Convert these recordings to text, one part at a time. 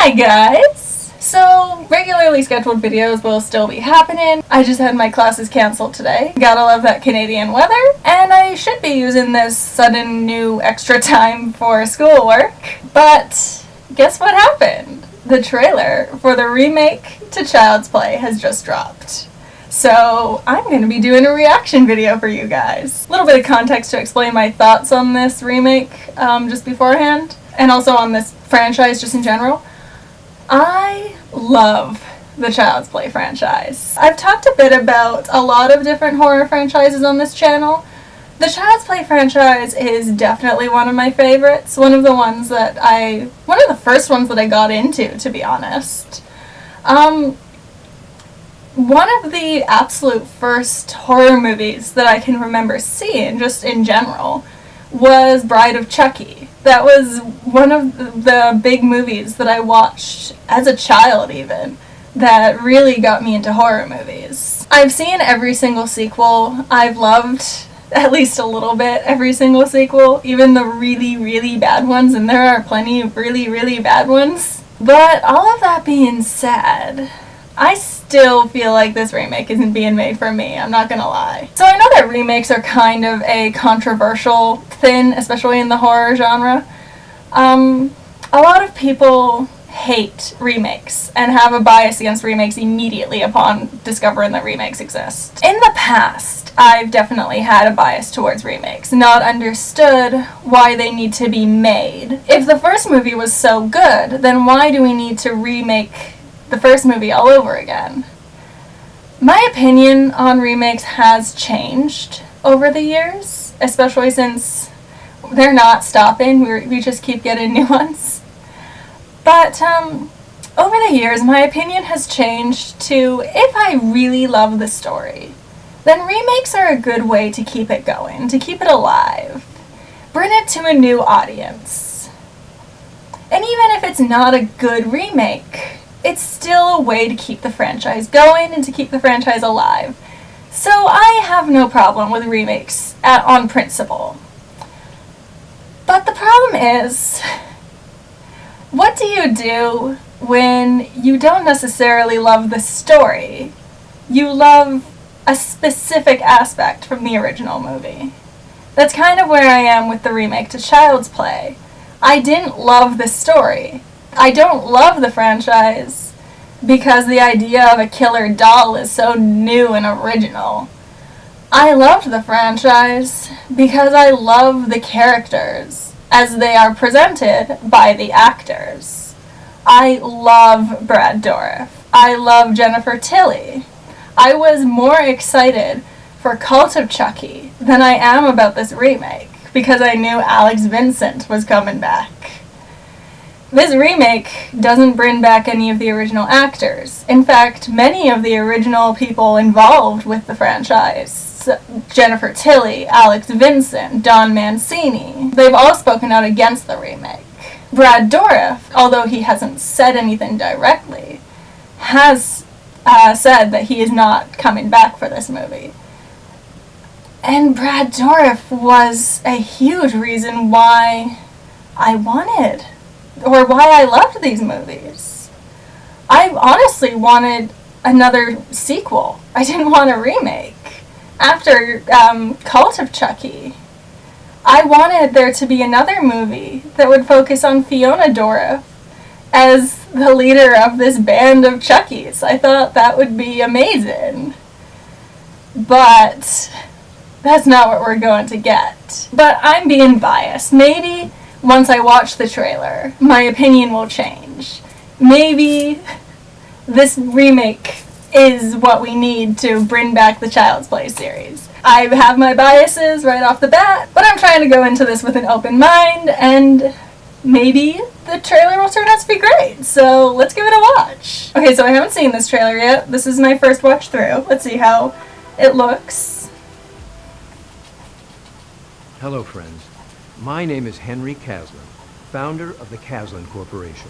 Hi guys! So, regularly scheduled videos will still be happening. I just had my classes cancelled today. Gotta love that Canadian weather. And I should be using this sudden new extra time for schoolwork. But guess what happened? The trailer for the remake to Child's Play has just dropped. So I'm going to be doing a reaction video for you guys. A little bit of context to explain my thoughts on this remake just beforehand, and also on this franchise just in general. I love the Child's Play franchise. I've talked a bit about a lot of different horror franchises on this channel. The Child's Play franchise is definitely one of my favorites. One of the first ones that I got into, to be honest. One of the absolute first horror movies that I can remember seeing, just in general, was Bride of Chucky. That was one of the big movies that I watched as a child even, that really got me into horror movies. I've seen every single sequel. I've loved, at least a little bit, every single sequel, even the really, really bad ones, and there are plenty of really, really bad ones. But all of that being said, I still feel like this remake isn't being made for me, I'm not gonna lie. So I know that remakes are kind of a controversial thing, especially in the horror genre. A lot of people hate remakes and have a bias against remakes immediately upon discovering that remakes exist. In the past, I've definitely had a bias towards remakes, not understood why they need to be made. If the first movie was so good, then why do we need to remake the first movie all over again? My opinion on remakes has changed over the years, especially since they're not stopping. We just keep getting new ones. But over the years, my opinion has changed to, if I really love the story, then remakes are a good way to keep it going, to keep it alive. Bring it to a new audience. And even if it's not a good remake, it's still a way to keep the franchise going and to keep the franchise alive. So I have no problem with remakes on principle. But the problem is, what do you do when you don't necessarily love the story? You love a specific aspect from the original movie. That's kind of where I am with the remake to Child's Play. I didn't love the story. I don't love the franchise because the idea of a killer doll is so new and original. I loved the franchise because I love the characters as they are presented by the actors. I love Brad Dourif. I love Jennifer Tilly. I was more excited for Cult of Chucky than I am about this remake because I knew Alex Vincent was coming back. This remake doesn't bring back any of the original actors. In fact, many of the original people involved with the franchise, Jennifer Tilly, Alex Vincent, Don Mancini, they've all spoken out against the remake. Brad Dourif, although he hasn't said anything directly, has said that he is not coming back for this movie. And Brad Dourif was a huge reason why I wanted, or why I loved these movies. I honestly wanted another sequel. I didn't want a remake. After Cult of Chucky, I wanted there to be another movie that would focus on Fiona Dourif as the leader of this band of Chuckies. I thought that would be amazing. But that's not what we're going to get. But I'm being biased. Maybe once I watch the trailer, my opinion will change. Maybe this remake is what we need to bring back the Child's Play series. I have my biases right off the bat, but I'm trying to go into this with an open mind, and maybe the trailer will turn out to be great, so let's give it a watch. Okay, so I haven't seen this trailer yet. This is my first watch through. Let's see how it looks. Hello, friends. My name is Henry Caslin, founder of the Caslin Corporation.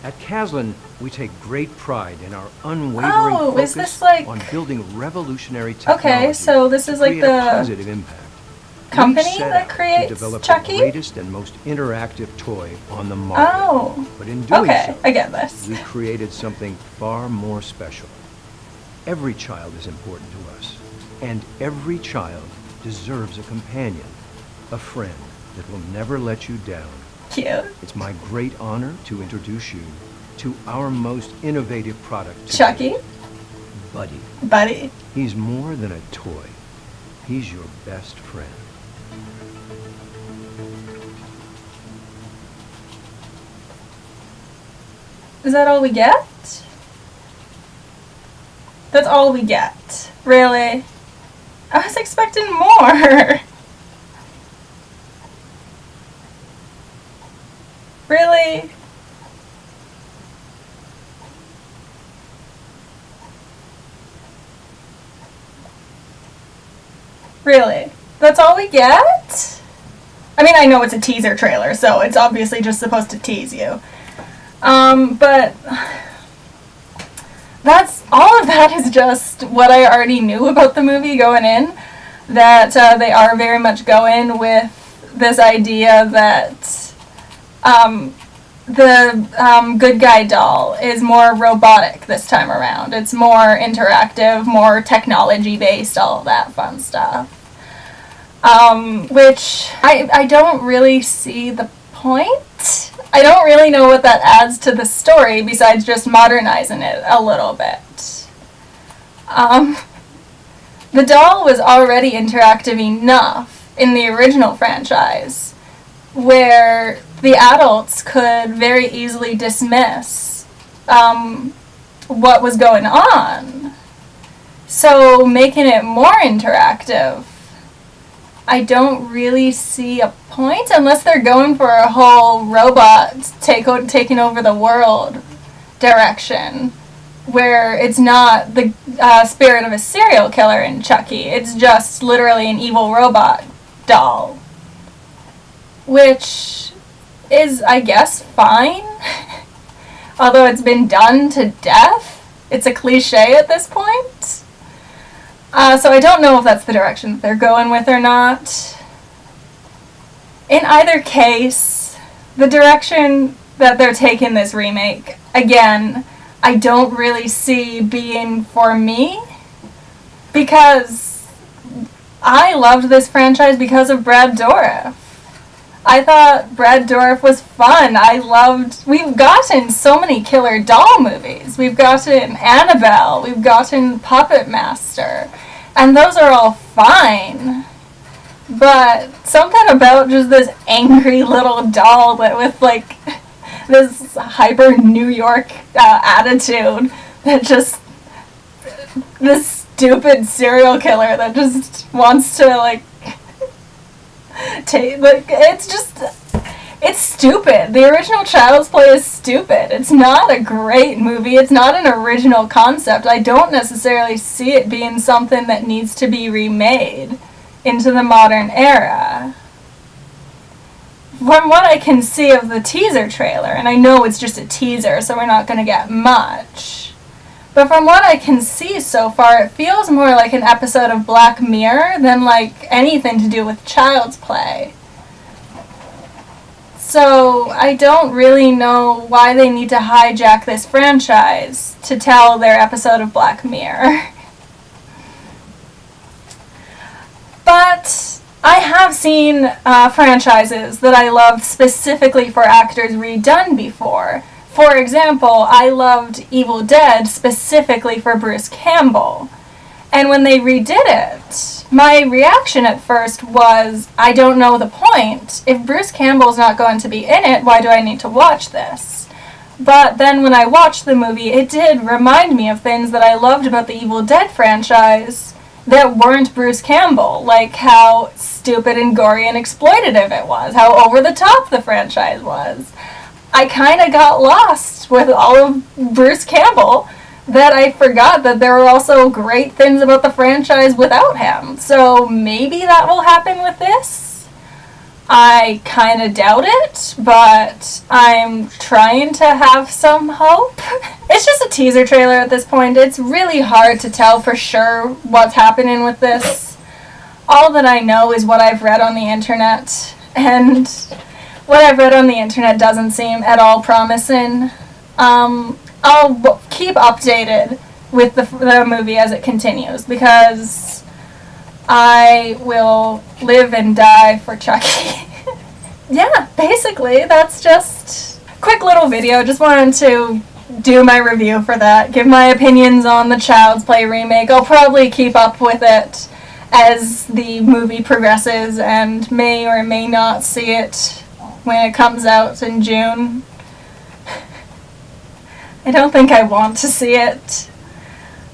At Caslin, we take great pride in our unwavering focus is this like on building revolutionary technology okay, so this is like to create a positive impact. company We set that out to creates develop Chucky? the greatest and most interactive toy on the market. Oh. But in doing Okay, so, I get this. we created something far more special. Every child is important to us, and every child deserves a companion, a friend that will never let you down. Cute. It's my great honor to introduce you to our most innovative product today, Chucky? Buddy. Buddy. He's more than a toy. He's your best friend. Is that all we get? That's all we get. Really? I was expecting more. Really? Really? That's all we get? I mean, I know it's a teaser trailer, so it's obviously just supposed to tease you. But that's all of that is just what I already knew about the movie going in. That they are very much going with this idea that the good guy doll is more robotic this time around. It's more interactive, more technology based, all of that fun stuff. Which I don't really see the point. I don't really know what that adds to the story besides just modernizing it a little bit. The doll was already interactive enough in the original franchise where the adults could very easily dismiss what was going on. So making it more interactive, I don't really see a point unless they're going for a whole robot taking over the world direction, where it's not the spirit of a serial killer in Chucky. It's just literally an evil robot doll, which is, I guess, fine. Although it's been done to death. It's a cliche at this point. So I don't know if that's the direction that they're going with or not. In either case, the direction that they're taking this remake, again, I don't really see being for me, because I loved this franchise because of Brad Dourif. I thought Brad Dourif was fun. We've gotten so many killer doll movies. We've gotten Annabelle, we've gotten Puppet Master, and those are all fine. But something about just this angry little doll that with like this hyper New York attitude, that just, this stupid serial killer that just wants to like take, like, it's stupid. The original Child's Play is stupid. It's not a great movie. It's not an original concept. I don't necessarily see it being something that needs to be remade into the modern era. From what I can see of the teaser trailer, and I know it's just a teaser, so we're not going to get much, but from what I can see so far, it feels more like an episode of Black Mirror than like anything to do with Child's Play. So I don't really know why they need to hijack this franchise to tell their episode of Black Mirror. But I have seen franchises that I loved specifically for actors redone before. For example, I loved Evil Dead specifically for Bruce Campbell. And when they redid it, my reaction at first was, I don't know the point. If Bruce Campbell's not going to be in it, why do I need to watch this? But then when I watched the movie, it did remind me of things that I loved about the Evil Dead franchise that weren't Bruce Campbell, like how stupid and gory and exploitative it was, how over the top the franchise was. I kind of got lost with all of Bruce Campbell, that I forgot that there were also great things about the franchise without him. So maybe that will happen with this. I kind of doubt it, but I'm trying to have some hope. It's just a teaser trailer at this point. It's really hard to tell for sure what's happening with this. all that I know is what I've read on the internet, and what I've read on the internet doesn't seem at all promising. I'll keep updated with the movie as it continues, because I will live and die for Chucky. Yeah, basically, that's just a quick little video. Just wanted to do my review for that, give my opinions on the Child's Play remake. I'll probably keep up with it as the movie progresses and may or may not see it when it comes out in June. I don't think I want to see it.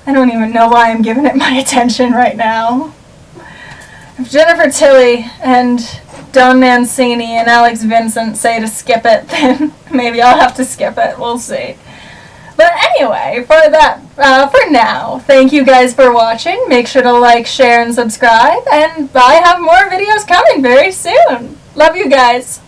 I don't even know why I'm giving it my attention right now. If Jennifer Tilly and Don Mancini and Alex Vincent say to skip it, then maybe I'll have to skip it. We'll see. But anyway, for now, thank you guys for watching. Make sure to like, share, and subscribe. And I have more videos coming very soon. Love you guys.